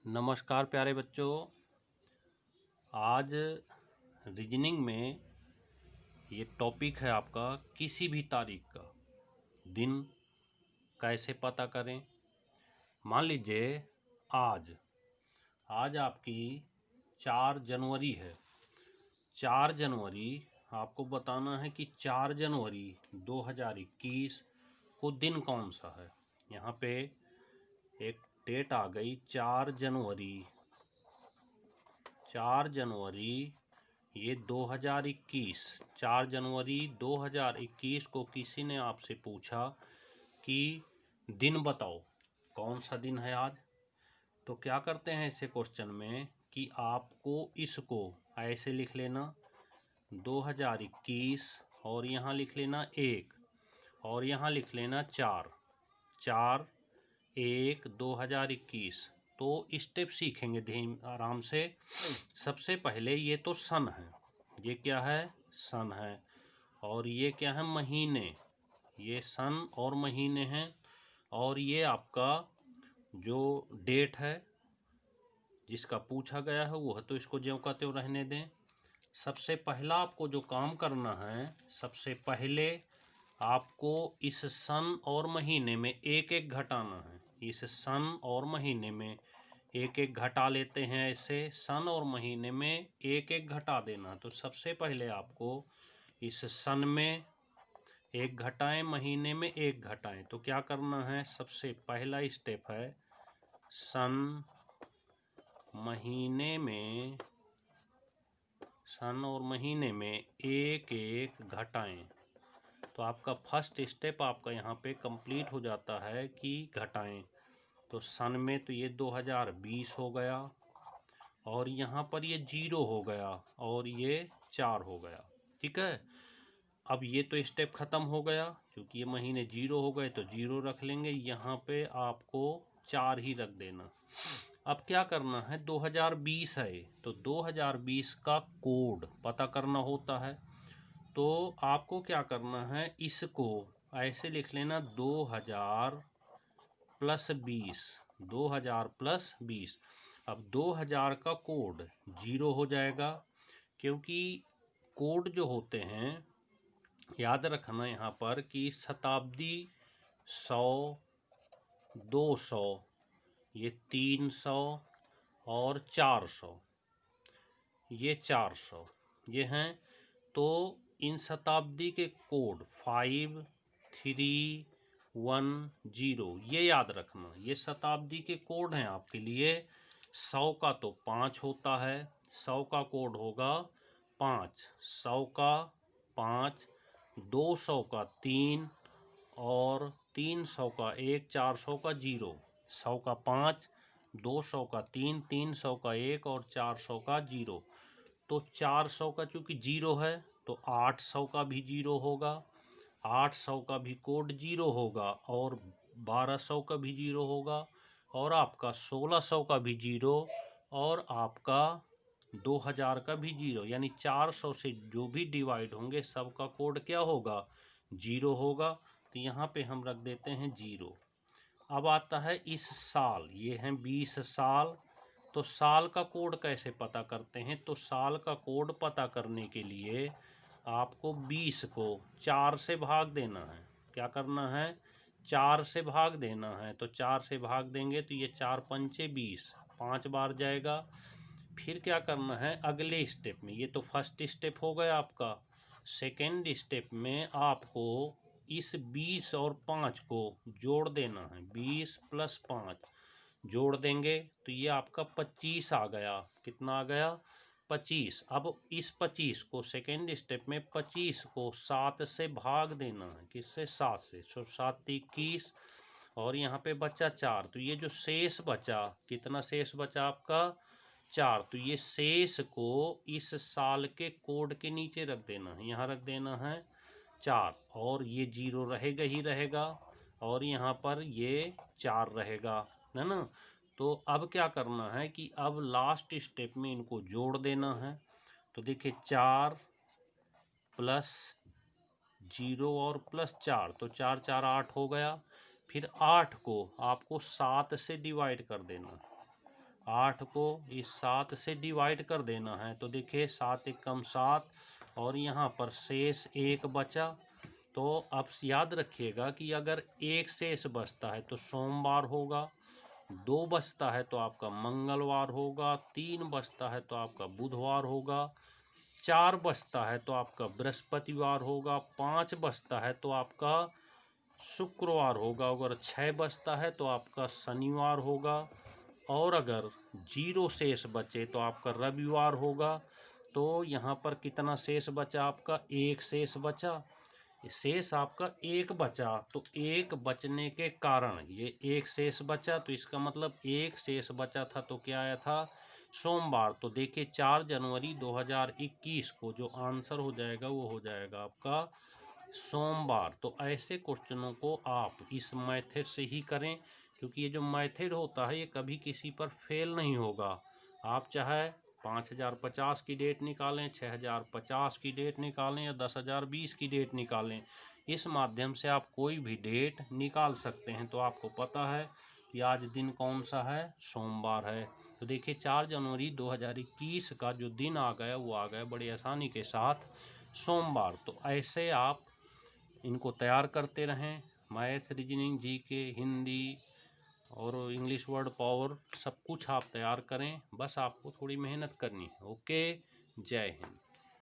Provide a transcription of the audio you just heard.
नमस्कार प्यारे बच्चों। आज रीजनिंग में ये टॉपिक है आपका किसी भी तारीख का दिन कैसे पता करें। मान लीजिए आज आज आपकी 4 जनवरी है। 4 जनवरी आपको बताना है कि 4 जनवरी 2021 को दिन कौन सा है। यहाँ पे एक डेट आ गई 4 जनवरी। 4 जनवरी ये 2021। 4 जनवरी 2021 को किसी ने आपसे पूछा कि दिन बताओ कौन सा दिन है आज। तो क्या करते हैं ऐसे क्वेश्चन में कि आपको इसको ऐसे लिख लेना 2021 और यहाँ लिख लेना 1 और यहाँ लिख लेना 4 4 1 2021। तो स्टेप सीखेंगे धीम आराम से। सबसे पहले ये तो सन है, ये क्या है सन है, और ये क्या है महीने, ये सन और महीने हैं। और ये आपका जो डेट है जिसका पूछा गया है वो है, तो इसको ज्यों का त्यों रहने दें। सबसे पहला आपको जो काम करना है, सबसे पहले आपको इस सन और महीने में एक एक घटाना है। इस सन और महीने में एक एक घटा लेते हैं। ऐसे सन और महीने में एक एक घटा देना। तो सबसे पहले आपको इस सन में एक घटाएं, महीने में एक घटाएं। तो क्या करना है, सबसे पहला स्टेप है सन महीने में, सन और महीने में एक एक घटाएं। तो आपका फर्स्ट स्टेप आपका यहाँ पे कंप्लीट हो जाता है कि घटाएं। तो सन में तो ये 2020 हो गया और यहाँ पर ये 0 हो गया और ये 4 हो गया। ठीक है, अब ये तो स्टेप ख़त्म हो गया क्योंकि ये महीने 0 हो गए तो 0 रख लेंगे। यहाँ पे आपको 4 ही रख देना। अब क्या करना है, 2020 है तो 2020 का कोड पता करना होता है। तो आपको क्या करना है, इसको ऐसे लिख लेना 2000 प्लस 20, 2000 प्लस 20। अब 2000 का कोड 0 हो जाएगा क्योंकि कोड जो होते हैं याद रखना यहाँ पर कि शताब्दी 100, 200, ये 300 और 400, ये 400 ये हैं। तो इन शताब्दी के कोड 5, 3, 1, 0 ये याद रखना। ये शताब्दी के कोड हैं आपके लिए। 100 का तो 5 होता है, 100 का कोड होगा 5, 100 का 5, 200 का 3 और 300 का 1, 400 का 0। 100 का 5, 200 का 3, 300 का 1 और 400 का 0। तो 400 का चूँकि 0 है तो 800 का भी 0 होगा, 800 का भी कोड 0 होगा और 1200 का भी 0 होगा और आपका 1600 का भी 0 और आपका 2000 का भी 0। यानी 400 से जो भी डिवाइड होंगे सबका कोड क्या होगा, 0 होगा। तो यहाँ पे हम रख देते हैं 0। अब आता है इस साल, ये हैं 20 साल। तो साल का कोड कैसे पता करते हैं, तो साल का कोड पता करने के लिए आपको 20 को 4 से भाग देना है। क्या करना है, 4 से भाग देना है। तो 4 से भाग देंगे तो ये 4 पंचे 20, 5 बार जाएगा। फिर क्या करना है अगले स्टेप में, ये तो फर्स्ट स्टेप हो गया आपका। सेकेंड स्टेप में आपको इस 20 और 5 को जोड़ देना है। 20 प्लस 5 जोड़ देंगे तो ये आपका 25 आ गया। कितना आ गया, 25। अब इस 25 को सेकेंड स्टेप में 25 को 7 से भाग देना है। किससे, 7 से। तो 7 21 और यहाँ पे बचा 4। तो ये जो शेष बचा, कितना शेष बचा आपका, 4। तो ये शेष को इस साल के कोड के नीचे रख देना है, यहाँ रख देना है 4 और ये 0 रहेगा ही रहेगा और यहाँ पर ये 4 रहेगा, है ना। तो अब क्या करना है कि अब लास्ट स्टेप में इनको जोड़ देना है। तो देखिए 4 प्लस 0 और प्लस 4, तो 4 4 8 हो गया। फिर 8 को आपको 7 से डिवाइड कर देना। 8 को इस 7 से डिवाइड कर देना है। तो देखिए 7 एकम 7 और यहाँ पर शेष 1 बचा। तो अब याद रखिएगा कि अगर 1 शेष बचता है तो सोमवार होगा, 2 बचता है तो आपका मंगलवार होगा, 3 बचता है तो आपका बुधवार होगा, 4 बचता है तो आपका बृहस्पतिवार होगा, 5 बचता है तो आपका शुक्रवार होगा, अगर 6 बचता है तो आपका शनिवार होगा, और अगर 0 शेष बचे तो आपका रविवार होगा। तो यहाँ पर कितना शेष बचा? आपका 1 शेष बचा। शेष आपका 1 बचा, तो 1 बचने के कारण ये 1 शेष बचा, तो इसका मतलब 1 शेष बचा था तो क्या आया था? सोमवार। तो देखिए 4 जनवरी 2021 को जो आंसर हो जाएगा वो हो जाएगा आपका सोमवार। तो ऐसे क्वेश्चनों को आप इस मेथड से ही करें, क्योंकि ये जो मेथड होता है ये कभी किसी पर फेल नहीं होगा। आप चाहे 5050 की डेट निकालें, 6050 की डेट निकालें या 10020 की डेट निकालें, इस माध्यम से आप कोई भी डेट निकाल सकते हैं। तो आपको पता है कि आज दिन कौन सा है? सोमवार है। तो देखिए 4 जनवरी 2021 का जो दिन आ गया वो आ गया बड़ी आसानी के साथ सोमवार। तो ऐसे आप इनको तैयार करते रहें। मैथ्स, रीजनिंग, जीके, हिंदी और इंग्लिश वर्ड पावर सब कुछ आप तैयार करें, बस आपको थोड़ी मेहनत करनी है। ओके, जय हिंद।